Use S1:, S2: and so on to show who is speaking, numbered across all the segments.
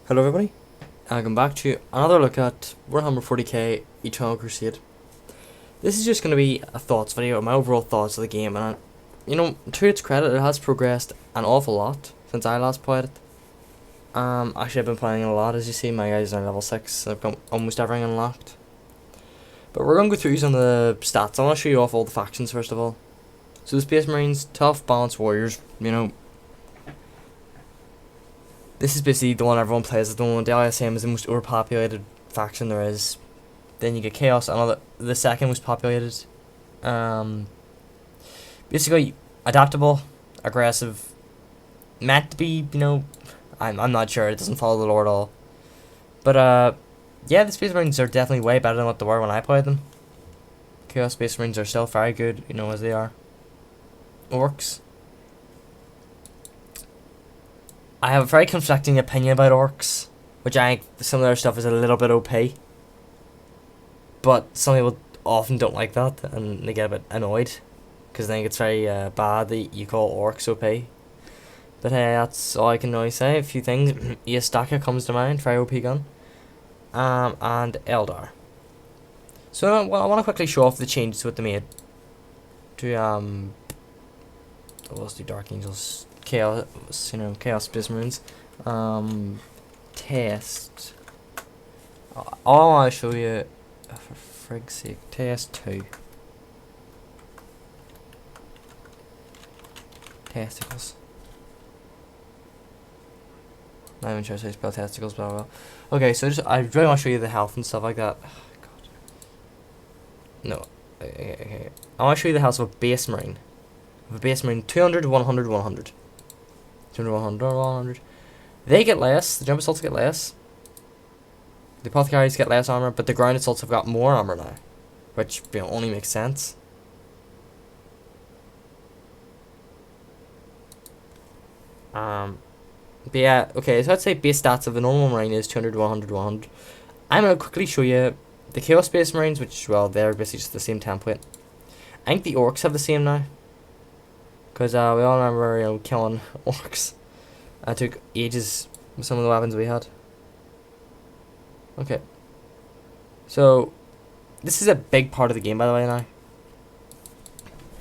S1: Hello everybody, welcome back to another look at Warhammer 40k Eternal Crusade. This is just going to be a thoughts video, my overall thoughts of the game, and to its credit, it has progressed an awful lot since I last played it. Actually I've been playing a lot, as you see. My guys are level 6, I've got almost everything unlocked. But we're going to go through some of the stats. I want to show you off all the factions first of all. So the Space Marines, tough, balanced warriors, This is basically the one everyone plays at the moment. The ISM is the most overpopulated faction there is. Then you get Chaos, the second most populated. Basically adaptable, aggressive, meant to be, I'm not sure, it doesn't follow the lore at all. But yeah, the Space Marines are definitely way better than what they were when I played them. Chaos Space Marines are still very good, as they are. Orcs. I have a very conflicting opinion about Orcs, which I think some of their stuff is a little bit OP. But some people often don't like that, and they get a bit annoyed, because they think it's very bad that you call Orcs OP. But hey, that's all I can really say. A few things. Yastaka comes to mind, very OP gun. And Eldar. So I want to quickly show off the changes what they made to let's do Dark Angels, Chaos, Chaos Space Marines. Test. All I want to show you, for frig's sake, test 2. Testicles. Not even sure how to spell testicles, but well. Okay, so I really want to show you the health and stuff like that. Oh, God. No. Okay. I want to show you the health of a base marine. Of a base marine, 200, 100, 100. 200, 100, 100. They get less. The jump assaults get less. The apothecaries get less armor, but the ground assaults have got more armor now, which only makes sense. But yeah, okay, so I'd say base stats of the normal marine is 200, 100, 100. I'm going to quickly show you the Chaos Space Marines, which, well, they're basically just the same template. I think the Orcs have the same now, because we all remember, killing Orcs. It took ages with some of the weapons we had. Okay. So, this is a big part of the game, by the way, now.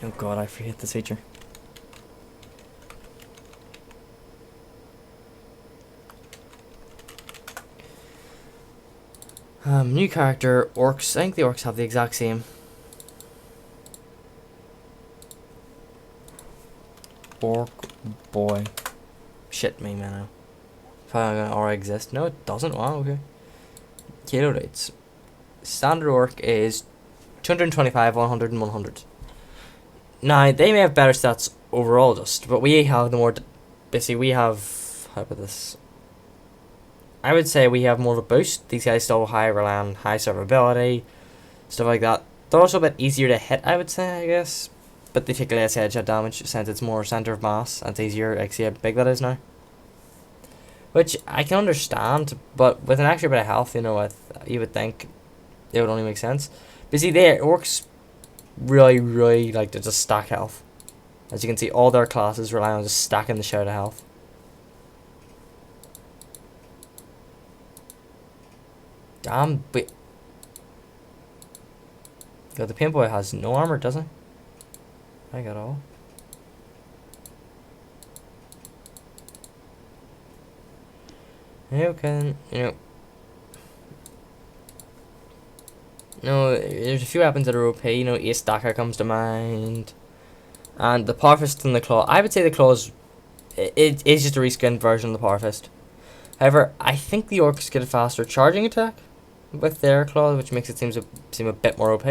S1: Oh god, I forget this feature. New character, Orcs. I think the Orcs have the exact same. Orc boy. Shit me, man. Probably gonna already exist. No, it doesn't. Wow, okay. Kilo rates. Standard Orc is 225, 100, and 100. Now, they may have better stats overall, but we have the more. Basically, we have. How about this? I would say we have more of a boost. These guys still rely on high survivability, stuff like that. They're also a bit easier to hit, I would say, I guess. But they take less headshot damage since it's more center of mass, and it's easier. I see how big that is now. Which I can understand, but with an extra bit of health, you would think it would only make sense. But see, Orcs really like to just stack health. As you can see, all their classes rely on just stacking the shit out of health. Damn, but God, the Paint Boy has no armor, doesn't he? I got all. You can, no, there's a few weapons that are OP. Ace Stacker comes to mind, and the Power Fist and the Claw. I would say the Claw it is just a reskinned version of the Power Fist. However, I think the Orcs get a faster charging attack with their Claw, which makes it seem a bit more OP.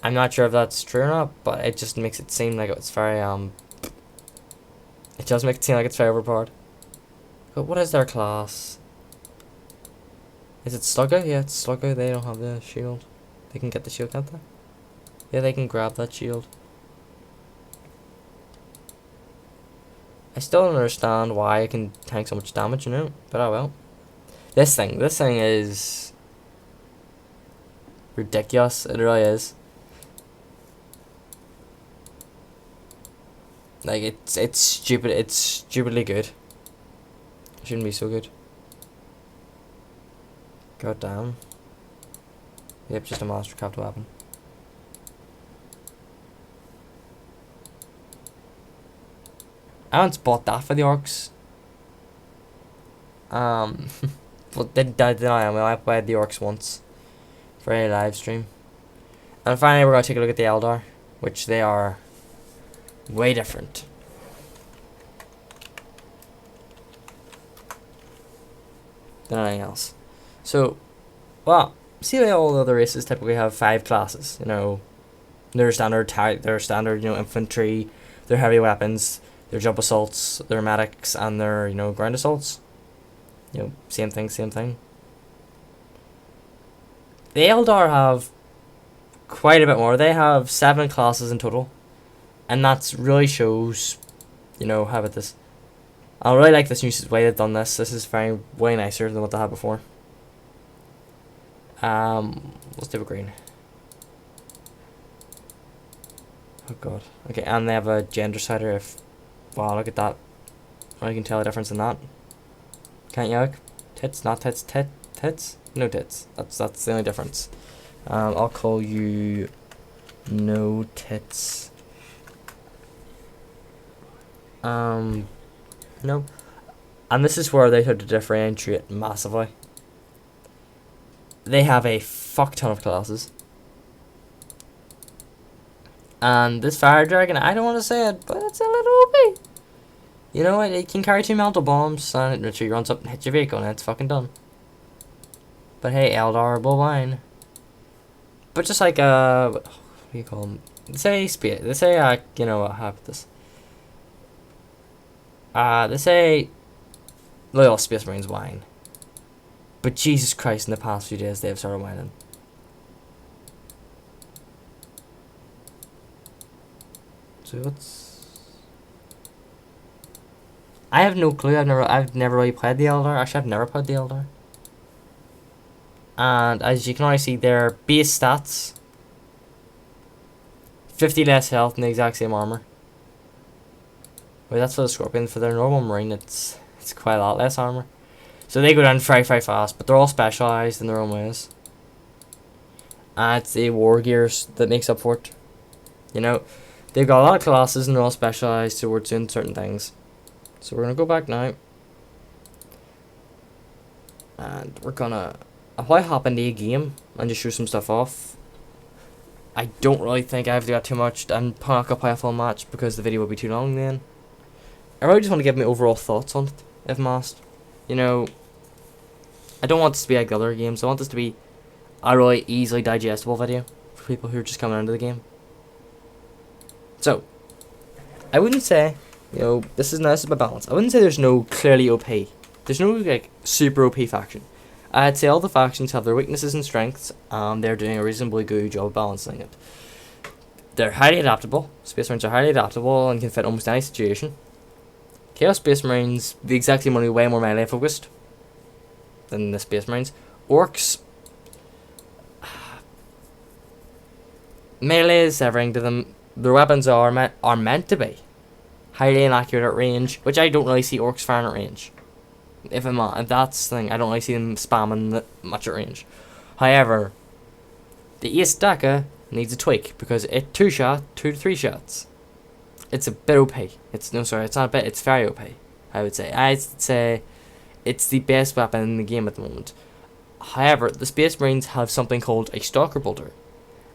S1: I'm not sure if that's true or not, but it just makes it seem like it's very it does make it seem like it's very overpowered. But what is their class? Is it Slugger? Yeah, it's Slugger. They don't have the shield. They can get the shield, can't they? Yeah, they can grab that shield. I still don't understand why it can tank so much damage, but I will. This thing is ridiculous. It really is. Like, it's stupid. It's stupidly good. It shouldn't be so good. God damn. Yep, just a mastercraft weapon. I once bought that for the Orcs. But did I played the Orcs once for a live stream. And finally we're going to take a look at the Eldar, which they are way different. Than anything else. So, well, see how all the other races typically have 5 classes, you know, their standard, you know, infantry, their heavy weapons, their jump assaults, their medics, and their, you know, ground assaults. You know, same thing. The Eldar have quite a bit more. They have 7 classes in total, and that's really shows, you know, how about this. I really like this new way they've done this. This is way nicer than what they had before. Let's do a green. Oh god. Okay, and they have a gender slider. Wow, look at that. Well, you can tell the difference in that. Can't you? Like? Tits, not tits, tits? No tits. That's the only difference. I'll call you no tits. No. And this is where they had to differentiate massively. They have a fuck ton of classes. And this fire dragon, I don't want to say it, but it's a little OP. You know what? It can carry 2 mental bombs, and it literally runs up and hits your vehicle, and it's fucking done. But hey, Eldar bovine. But just like what do you call them? They say you know what happened this. They say loyal Space Marines whine. But Jesus Christ, in the past few days, they've started whining. So I have no clue. I've never really played the Eldar. Actually, I've never played the Eldar. And as you can already see, their base stats: 50 less health and the exact same armor. Wait, that's for the Scorpion. For their normal Marine, it's quite a lot less armor. So they go down very fast, but they're all specialized in their own ways. And it's the war gears that makes up for it. You know, they've got a lot of classes and they're all specialized towards doing certain things. So we're gonna go back now, and we're gonna hop into a game and just show some stuff off. I don't really think I have to get too much and not gonna play a full match because the video will be too long then. I really just want to give my overall thoughts on it, if I'm asked. You know, I don't want this to be like the other games. I want this to be a really easily digestible video for people who are just coming into the game. So, I wouldn't say, you know, this is my balance. I wouldn't say there's no clearly OP. There's no like super OP faction. I'd say all the factions have their weaknesses and strengths, and they're doing a reasonably good job balancing it. They're highly adaptable. Space Marines are highly adaptable and can fit almost any situation. Chaos Space Marines, the exact same, only way more melee focused than the Space Marines. Orcs, melee is everything to them. Their weapons are meant to be highly inaccurate at range, which I don't really see Orcs firing at range. If that's the thing, I don't really see them spamming that much at range. However, the Ace Daka needs a tweak because it 2 to 3 shots. It's a bit OP. It's not a bit. It's very OP. I would say. I'd say it's the best weapon in the game at the moment. However, the Space Marines have something called a Stalker Bolter,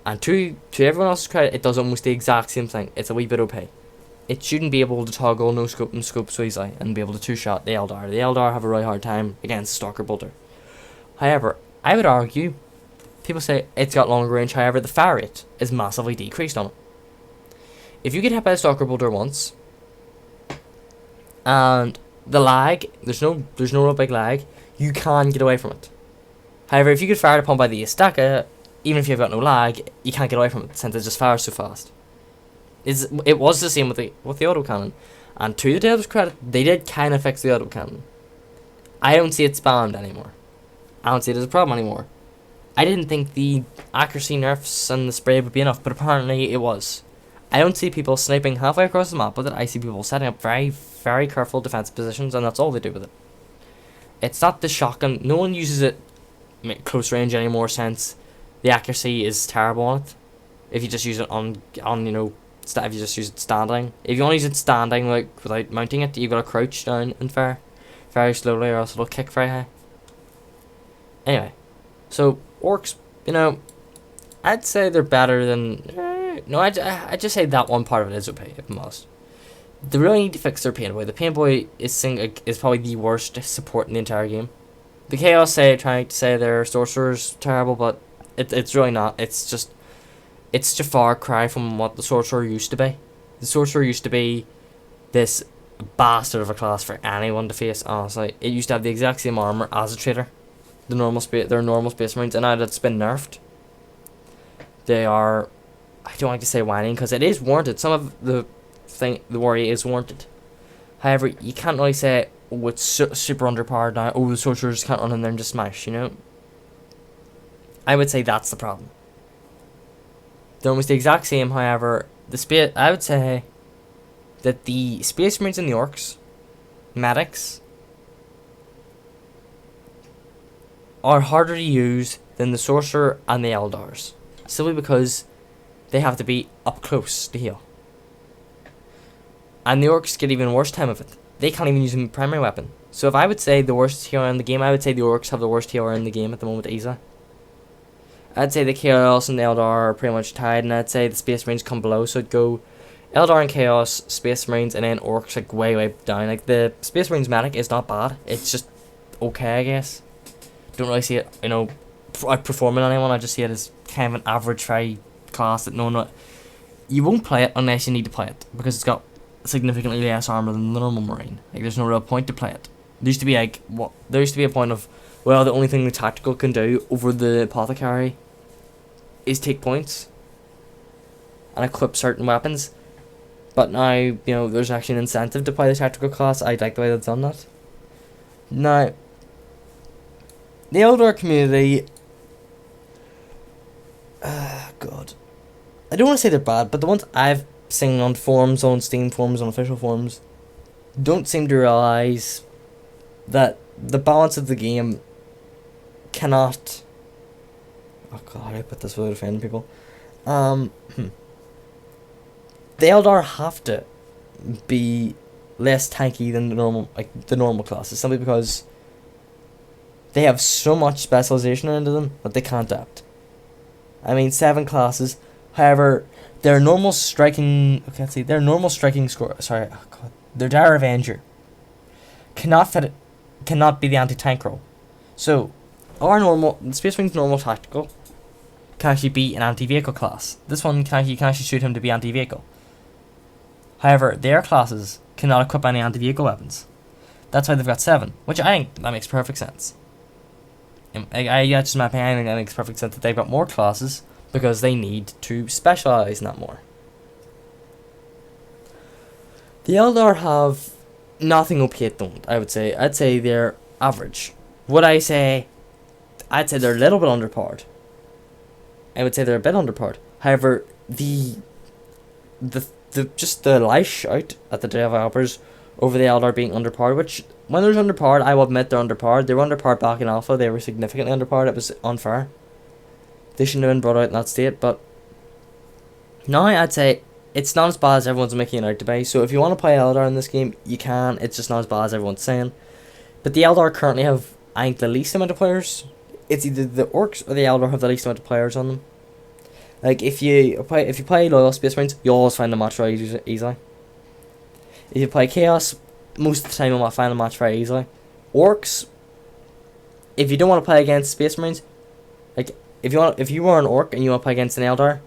S1: and to everyone else's credit, it does almost the exact same thing. It's a wee bit OP. It shouldn't be able to toggle no scope and scope so easily and be able to 2-shot the Eldar. The Eldar have a really hard time against Stalker Bolter. However, I would argue, people say it's got longer range. However, the fire rate is massively decreased on it. If you get hit by a Stalker Bolter once, and the lag, there's no real big lag, you can get away from it. However, if you get fired upon by the Istaka, even if you've got no lag, you can't get away from it since it just fires so fast. It was the same with the autocannon, and to the devs' credit, they did kind of fix the autocannon. I don't see it spammed anymore. I don't see it as a problem anymore. I didn't think the accuracy nerfs and the spray would be enough, but apparently it was. I don't see people sniping halfway across the map with it. I see people setting up very, very careful defense positions, and that's all they do with it. It's not the shotgun. No one uses it make close range anymore since the accuracy is terrible on it. If you just use it on you know, if you just use it standing. If you want to use it standing, like without mounting it, you've got to crouch down and fire very slowly, or else it'll kick very high. Anyway, so orcs, you know, I'd say they're better than. No, I just say that one part of it is okay, if I'm honest. They really need to fix their pain boy. The pain boy is probably the worst support in the entire game. The chaos trying to say their sorcerer's terrible, but it's really not. It's just a far cry from what the sorcerer used to be. The sorcerer used to be this bastard of a class for anyone to face. Honestly, it used to have the exact same armor as a trader, their normal space marines, and now that it's been nerfed, they are. I don't like to say whining because it is warranted. Some of the worry is warranted. However, you can't really say, oh, it's super underpowered now. Oh, the sorcerers can't run in there and just smash. You know. I would say that's the problem. They're almost the exact same. However, I would say that the Space Marines and the Orcs, medics, are harder to use than the Sorcerer and the Eldars, simply because they have to be up close to heal. And the Orcs get even worse time of it. They can't even use a primary weapon. So if I would say the worst healer in the game, I would say the Orcs have the worst healer in the game at the moment, easily. I'd say the Chaos and the Eldar are pretty much tied, and I'd say the Space Marines come below, so it'd go Eldar and Chaos, Space Marines, and then Orcs like way down. Like the Space Marines medic is not bad, it's just okay, I guess. Don't really see it, you know, outperforming anyone. I just see it as kind of an average try class that you won't play it unless you need to play it, because it's got significantly less armor than the normal Marine. Like there's no real point to play it. There used to be a point of, well, the only thing the tactical can do over the apothecary is take points and equip certain weapons. But now, you know, there's actually an incentive to play the tactical class. I like the way they've done that. Now, the Eldar community, God, I don't want to say they're bad, but the ones I've seen on forums, on Steam forums, on official forums, don't seem to realise that the balance of the game cannot. Oh God, how do I put this without offending people? The Eldar have to be less tanky than the normal classes, simply because they have so much specialization into them that they can't adapt. I mean, 7 classes. However, their normal striking. Okay, let's see. Their normal striking score. Sorry, oh God. Their Dire Avenger cannot be the anti-tank role. So, the Space Marine's normal tactical can actually be an anti-vehicle class. This one you can actually shoot him to be anti-vehicle. However, their classes cannot equip any anti-vehicle weapons. That's why they've got 7, which I think that makes perfect sense. That's just my opinion. I think that makes perfect sense that they've got more classes because they need to specialize in that more. The Eldar have nothing OP don't, I would say. I'd say they're average. I'd say they're a little bit underpowered. I would say they're a bit underpowered. However, the lash out at the developers over the Eldar being underpowered, which when there's underpowered, I will admit they're underpowered. They were underpowered back in Alpha. They were significantly underpowered. It was unfair. They shouldn't have been brought out in that state, but now I'd say it's not as bad as everyone's making it out to be. So if you want to play Eldar in this game, you can. It's just not as bad as everyone's saying. But the Eldar currently have, I think, the least amount of players. It's either the Orcs or the Eldar have the least amount of players on them. Like if you play Loyal Space Marines, you always find the match very easily. If you play Chaos, most of the time you'll find the match very easily. Orcs, if you don't want to play against Space Marines, like if you were an Orc and you want to play against an Eldar,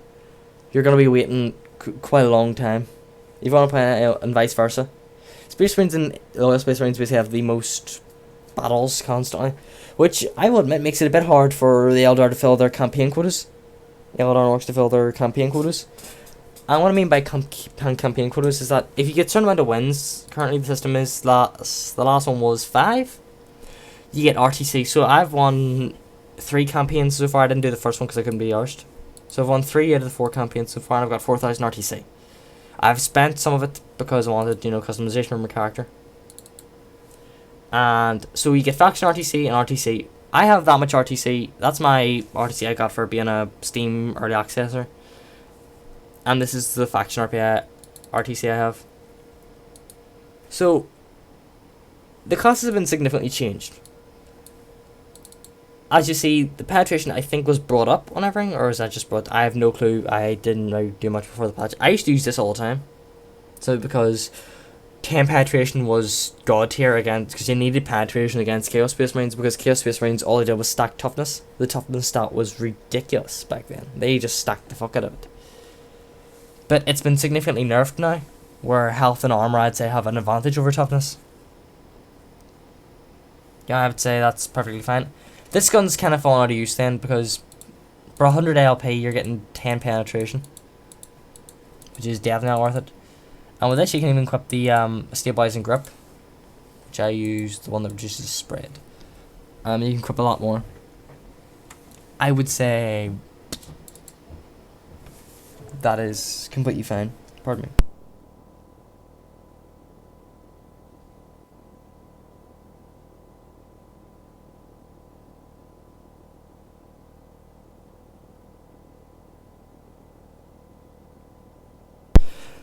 S1: you're gonna be waiting quite a long time. If you want to play and vice versa. Space Marines and Loyal Space Marines basically have the most battles constantly, which I will admit makes it a bit hard for the Eldar to fill their campaign quotas. Eldar and Orcs to fill their campaign quotas. And what I mean by campaign quotas is that if you get a certain amount of wins, currently the system is the last one was 5, you get RTC. So I've won 3 campaigns so far. I didn't do the first one because I couldn't be arsed. So I've won 3 out of the 4 campaigns so far, and I've got 4,000 RTC. I've spent some of it because I wanted, customization of my character. And so you get faction RTC and RTC I have that much RTC. That's my RTC I got for being a Steam early accessor. And this is the faction RTC I have. So, the classes have been significantly changed. As you see, the penetration I think was brought up on everything, or is that just brought? I have no clue. I didn't really do much before the patch. I used to use this all the time. So because 10 penetration was god tier against, because you needed penetration against Chaos Space Marines, because Chaos Space Marines all they did was stack toughness. The toughness stat was ridiculous back then. They just stacked the fuck out of it. But it's been significantly nerfed now, where health and armor I'd say have an advantage over toughness. Yeah, I would say that's perfectly fine. This gun's kind of fallen out of use then, because for 100 ALP you're getting 10 penetration, which is definitely not worth it. And with this you can even equip the stabilizing grip, which I use, the one that reduces spread. You can equip a lot more. I would say that is completely fine. Pardon me.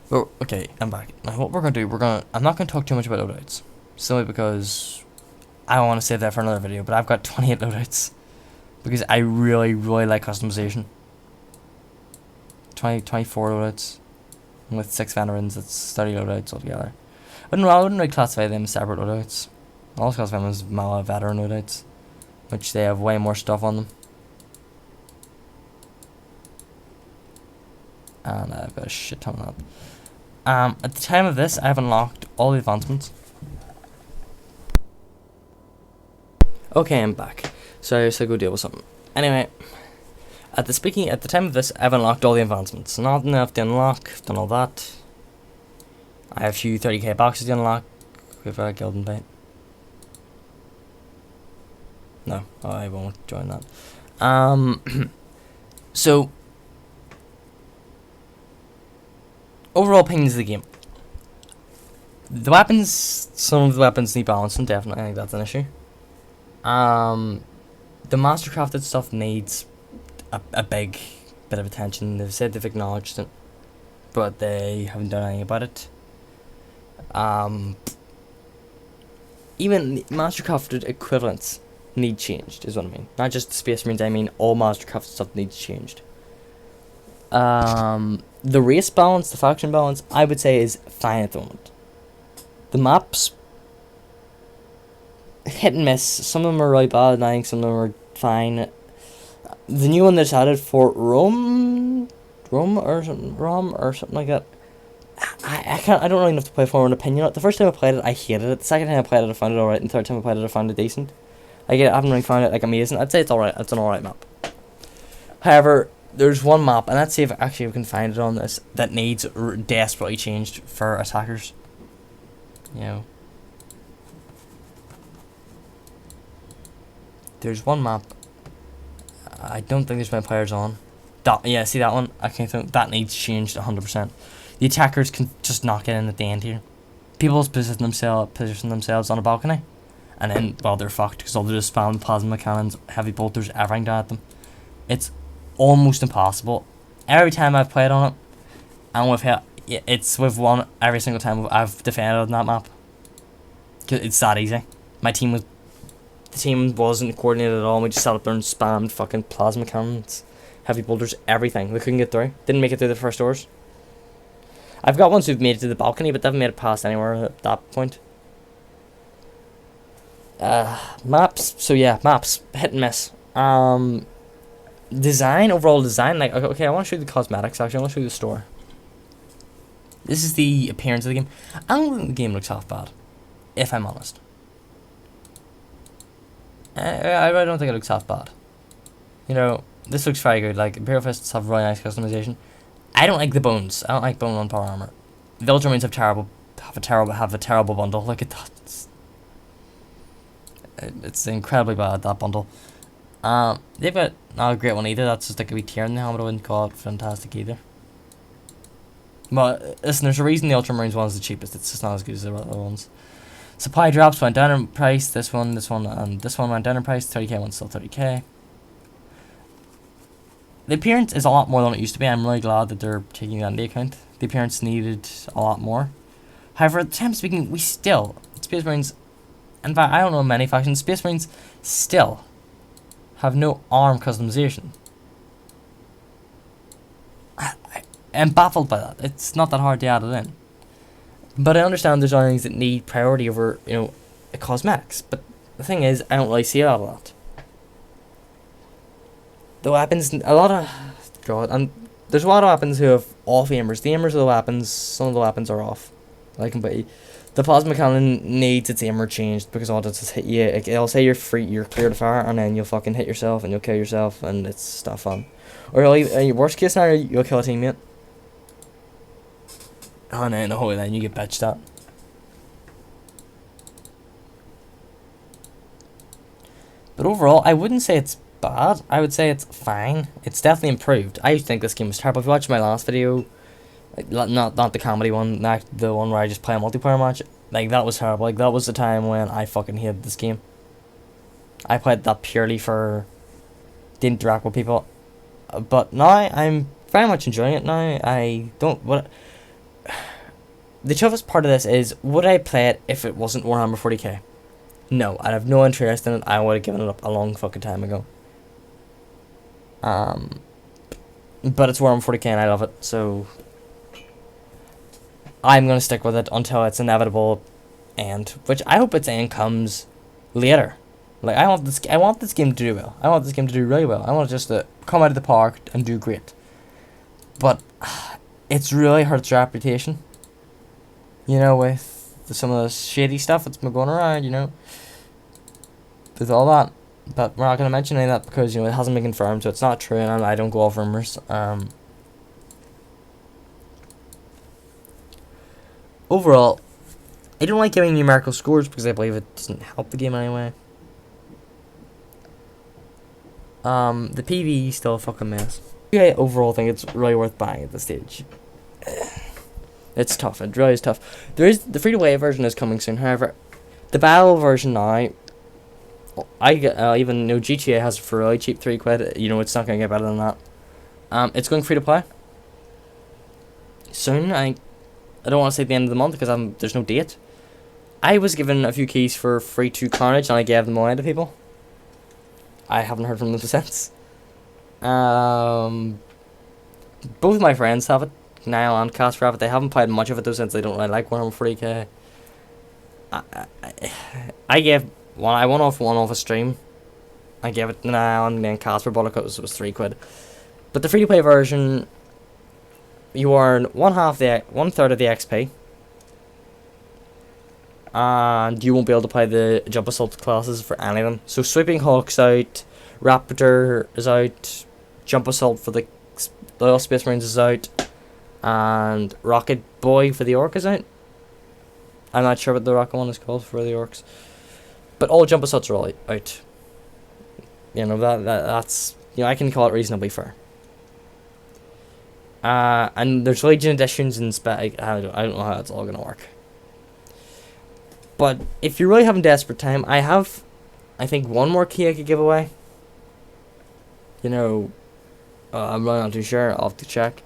S1: Oh, okay, I'm back. Now what we're gonna do, I'm not gonna talk too much about loadouts, simply because I want to save that for another video. But I've got 28 loadouts because I really like customization. 24 loadouts with 6 veterans. That's 30 loadouts altogether. I wouldn't really classify them as separate loadouts. I also classify them as Mala veteran loadouts, which they have way more stuff on them. And I've got a shit ton of that. At the time of this, I have unlocked all the advancements. Okay, I'm back. So go deal with something. Anyway, at the time of this, I've unlocked all the advancements. Not enough to unlock. I've done all that. I have a few 30k boxes to unlock with Gildan Bait. No, I won't join that. So, overall opinions of the game. The weapons, some of the weapons need balancing, definitely. I think that's an issue. The mastercrafted stuff needs a big bit of attention. They've said they've acknowledged it, but they haven't done anything about it. Even mastercrafted equivalents need changed, is what I mean. Not just the Space Marines, I mean all mastercrafted stuff needs changed. The race balance, the faction balance, I would say is fine at the moment. The maps, hit and miss. Some of them are really bad, and I think some of them are fine. The new one that's added for Rom or something like that. I don't really know if to play for an opinion on it. The first time I played it, I hated it. The second time I played it, I found it alright. And the third time I played it, I found it decent. I haven't really found it like amazing. I'd say it's alright. It's an alright map. However, there's one map, and let's see if actually we can find it on this, that needs desperately changed for attackers. You know, there's one map. I don't think there's many players on. Yeah, see that one? I can't think that needs changed 100%. The attackers can just knock it in at the end here. People position themselves on a balcony, and then, well, they're fucked because they'll just spam plasma cannons, heavy bolters, everything down at them. It's almost impossible. Every time I've played on it, and we've won every single time I've defended on that map. Cause it's that easy. The team wasn't coordinated at all. We just sat up there and spammed fucking plasma cannons, heavy bolters, everything. We couldn't get through. Didn't make it through the first doors. I've got ones who've made it to the balcony, but they haven't made it past anywhere at that point. Maps. So yeah, maps. Hit and miss. Overall design, like, okay, I want to show you the cosmetics, actually. I want to show you the store. This is the appearance of the game. I don't think the game looks half bad, if I'm honest. I really don't think it looks half bad. You know, this looks very good. Like, Imperial Fists have really nice customization. I don't like the bones. I don't like bone on power armor. The Ultramarines have a terrible bundle. Look at that. It's incredibly bad, that bundle. They've got not a great one either. That's just like a wee tear in the helmet. I wouldn't call it fantastic either. But listen, there's a reason the Ultramarines one is the cheapest. It's just not as good as the other ones. Supply drops went down in price. This one, and this one went down in price. 30k one's still 30k. The appearance is a lot more than it used to be. I'm really glad that they're taking that into account. The appearance needed a lot more. However, at the time speaking, we still, Space Marines, in fact, I don't know many factions, Space Marines still have no arm customization. I'm baffled by that. It's not that hard to add it in. But I understand there's other things that need priority over, you know, cosmetics. But the thing is, I don't really see a lot. The weapons, a lot of... God, and there's a lot of weapons who have off aimers. The aimers of the weapons, some of the weapons are off. Like completely. The plasma cannon needs its aimer changed because all it does is hit you. It'll say you're clear to fire, and then you'll fucking hit yourself and you'll kill yourself, and it's stuff fun. Or worst case scenario, you'll kill a teammate. Oh no, no, then you get bitched at. But overall, I wouldn't say it's bad. I would say it's fine. It's definitely improved. I used to think this game was terrible. If you watched my last video, like, not the comedy one, not the one where I just play a multiplayer match, like, that was terrible. Like, that was the time when I fucking hated this game. I played that purely for the interact with people. But now, I'm very much enjoying it now. I don't... The toughest part of this is, would I play it if it wasn't Warhammer 40k? No, I'd have no interest in it. I would have given it up a long fucking time ago. But it's Warhammer 40k and I love it, so I'm gonna stick with it until its inevitable end, which I hope its end comes later. Like, I want this game to do well. I want this game to do really well. I want it just to come out of the park and do great. But it's really hurt its reputation. You know, with some of the shady stuff that's been going around, you know, with all that. But we're not going to mention any of that because, you know, it hasn't been confirmed, so it's not true, and I don't go off rumors. Overall, I don't like giving numerical scores because I believe it doesn't help the game anyway. The PvE is still a fucking mess. I overall think it's really worth buying at this stage. It's tough. It really is tough. The free-to-play version is coming soon. However, the battle version now, even though GTA has it for really cheap, £3. You know, it's not gonna get better than that. It's going free-to-play soon. I don't want to say the end of the month because there's no date. I was given a few keys for free to Carnage, and I gave them away to people. I haven't heard from them since. Both of my friends have it. Niall and Casper have it. They haven't played much of it though since they don't really like Warhammer 40k. I gave one. I won off a stream. I gave it to Niall and then Casper bought it because it was £3. But the free to play version, you earn one third of the XP, and you won't be able to play the jump assault classes for any of them. So Sweeping Hawk's out, Raptor is out, Jump Assault for the Loyal Space Marines is out, and Rocket Boy for the Orc is out. I'm not sure what the Rocket one is called for the Orcs, but all Jump Assaults are all out. You know, that's, you know, I can call it reasonably fair. And there's Legion editions and I don't know how it's all gonna work. But if you're really having desperate time, I have, I think, one more key I could give away. You know, I'm really not too sure. I'll have to check.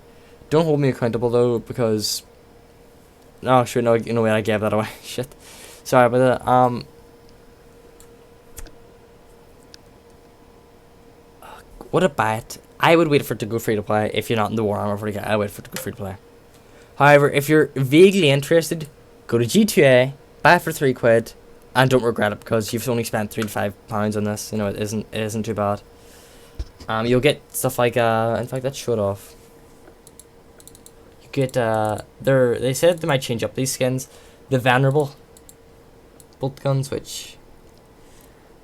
S1: Don't hold me accountable though, because... No, sure, no, you know what, I gave that away. Shit. Sorry about that. Would it buy it? I would wait for it to go free to play. If you're not in the Warhammer 40k, I would wait for it to go free to play. However, if you're vaguely interested, go to G2A, buy it for £3, and don't regret it because you've only spent £3 to £5 on this. You know, it isn't too bad. You'll get stuff like in fact, let's show it off. You get they said they might change up these skins. The Venerable bolt guns, which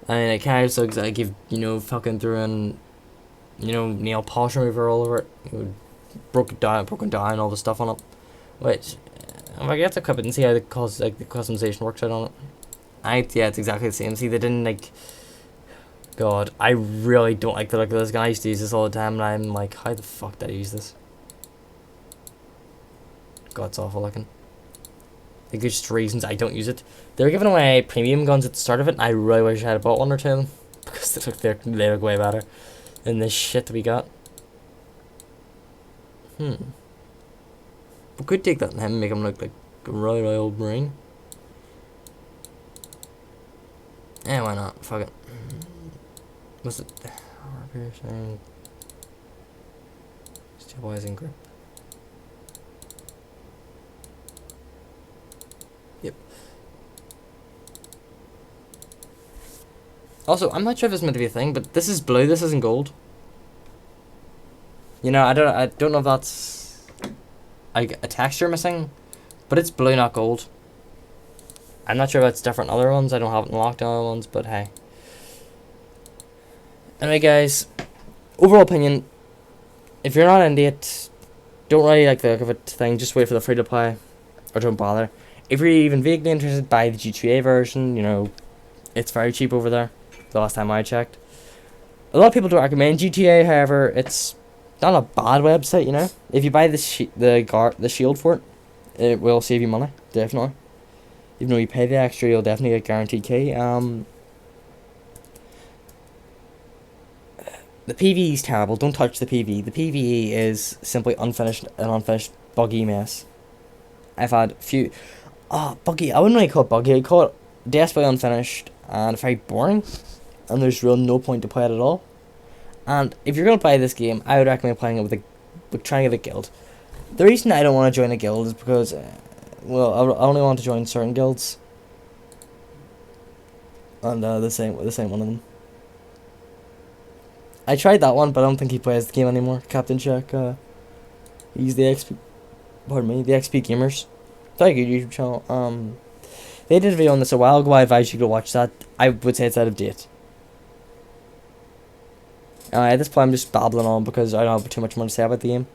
S1: I mean, it kind of sucks. I give, you know, fucking through and, you know, nail polish remover all over it. You know, broken down, all the stuff on it. Which I get to equip it and see how the customization works out on it. Yeah, it's exactly the same. See, they didn't like. God, I really don't like the look of this guy. I used to use this all the time, and I'm like, how the fuck did I use this? God, it's awful looking. Like, there's just reasons I don't use it. They were giving away premium guns at the start of it, and I really wish I had bought one or two of them. Because they look way better than this shit that we got. We could take that and him and make him look like a really, really old marine. Yeah, why not? Fuck it. Was it armor piercing? Stabilizing grip. Yep. Also, I'm not sure if it's meant to be a thing, but this is blue. This isn't gold. You know, I don't know if that's like a texture missing, but it's blue, not gold. I'm not sure if it's different in other ones. I don't have it unlocked in other ones, but hey. Anyway, guys, overall opinion, if you're not into it, don't really like the look of it thing, just wait for the free to play, or don't bother. If you're even vaguely interested, buy the GTA version. You know, it's very cheap over there, the last time I checked. A lot of people don't recommend GTA, however, it's not a bad website, you know. If you buy the shield for it, it will save you money, definitely. Even though you pay the extra, you'll definitely get guaranteed key. The PvE is terrible. Don't touch the PvE. The PvE is simply an unfinished buggy mess. I've had few... buggy. I wouldn't really call it buggy. I'd call it desperately unfinished and very boring. And there's really no point to play it at all. And if you're going to play this game, I would recommend playing it with trying to get a guild. The reason I don't want to join a guild is because... well, I only want to join certain guilds. And this ain't one of them. I tried that one, but I don't think he plays the game anymore. Captain Check, he's the XP, pardon me, the XP Gamers. Very good YouTube channel. They did a video on this a while ago. I advise you to watch that. I would say it's out of date. At this point, I'm just babbling on because I don't have too much more to say about the game.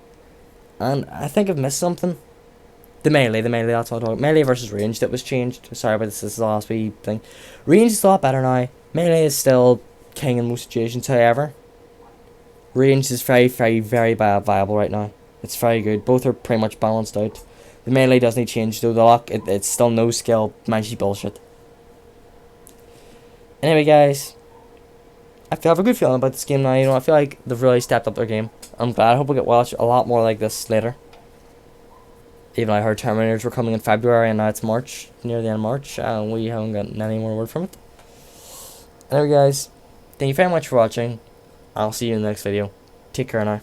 S1: And I think I've missed something. The melee, that's what I'm talking about. Melee versus range that was changed. Sorry about this is the last wee thing. Range is a lot better now. Melee is still king in most situations, however. Range is very, very, very viable right now. It's very good. Both are pretty much balanced out. The melee doesn't change though. The lock, it's still no skill, magic bullshit. Anyway, guys, I have a good feeling about this game now. You know, I feel like they've really stepped up their game. I'm glad. I hope we get watch a lot more like this later. Even I heard Terminators were coming in February, and now it's March, near the end of March, and we haven't gotten any more word from it. Anyway, guys, thank you very much for watching. I'll see you in the next video. Take care now.